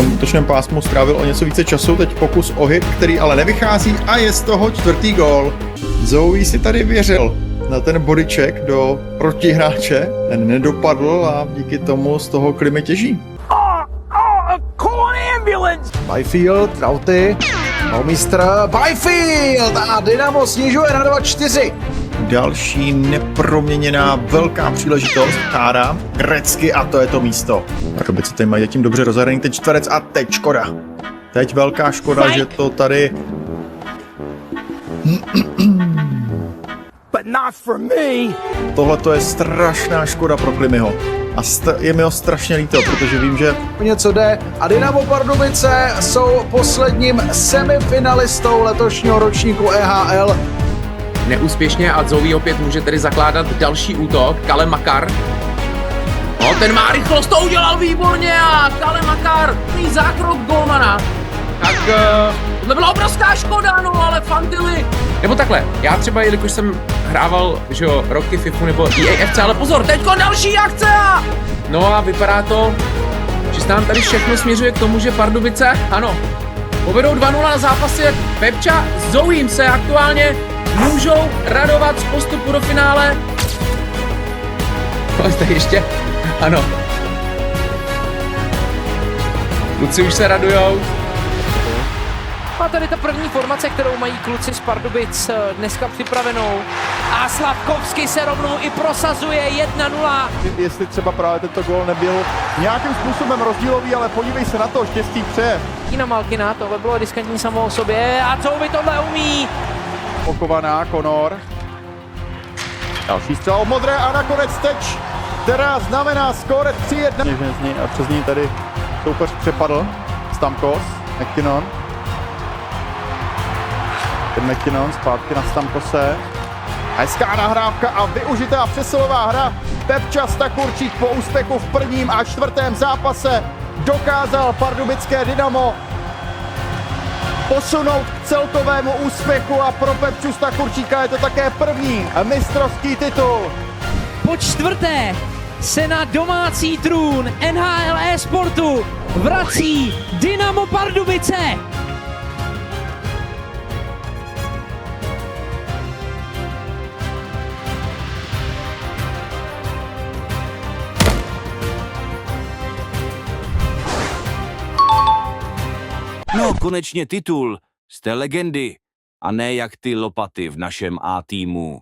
tom útočném pásmu strávil o něco více času, teď pokus o hit, který ale nevychází a je z toho 4. gól. Zoe si tady věřil na ten bodyček do protihráče, ten nedopadl a díky tomu z toho Klimy těží. Byfield, Trauty, Baumistr, Byfield a Dynamo snižuje na 2-4. Další neproměněná velká příležitost, Chára, Grecky a to je to místo. Pardubice tady mají zatím dobře rozhraný ten čtverec a teď škoda. Teď velká škoda, že to tady... But not for me. Tohle to je strašná škoda pro Klimyho. A je mi ho strašně líto, protože vím, že... Něco jde a Dynamo Pardubice jsou posledním semifinalistou letošního ročníku EHL. Neúspěšně a Zoe opět může tedy zakládat další útok. Kale Makar. No, ten má rychlost, to udělal výborně a Kale Makar, zákrok golmana. Tak to byla obrovská škoda, no ale Fantilli. Nebo takhle, já třeba, jelikož jsem hrával, že jo, roky FIFU nebo EAFC, ale pozor, teďko další akce! No a vypadá to, že se nám tady všechno směřuje k tomu, že Pardubice, ano, povedou 2-0 na zápasy, jak Pepča s Zoeím se aktuálně můžou radovat z postupu do finále. No, tak ještě, ano. Kluci už se radujou. A tady ta první formace, kterou mají kluci z Pardubic dneska připravenou. A Slavkovský se rovnou i prosazuje 1-0. Jestli třeba právě tento gól nebyl nějakým způsobem rozdílový, ale podívej se na to, štěstí přeje. Tina Malkina, tohle bylo riskantní samo o sobě a co by tohle umí? Okovaná, Konor. Další střel od modré a nakonec teč, která znamená skóre 3-1. A přes ní tady soupeř přepadl. Stamkos, McKinnon. McKinnon zpátky na Stamkose. Hezká nahrávka a využitá přesilová hra. Pepča Stakurčík po úspěchu v prvním a čtvrtém zápase dokázal pardubické Dynamo posunout k celkovému úspěchu a pro Pepču Stakurčíka je to také první mistrovský titul. Po čtvrté se na domácí trůn NHL e-sportu vrací Dynamo Pardubice. No, konečně titul. Jste legendy. A ne jak ty lopaty v našem A týmu.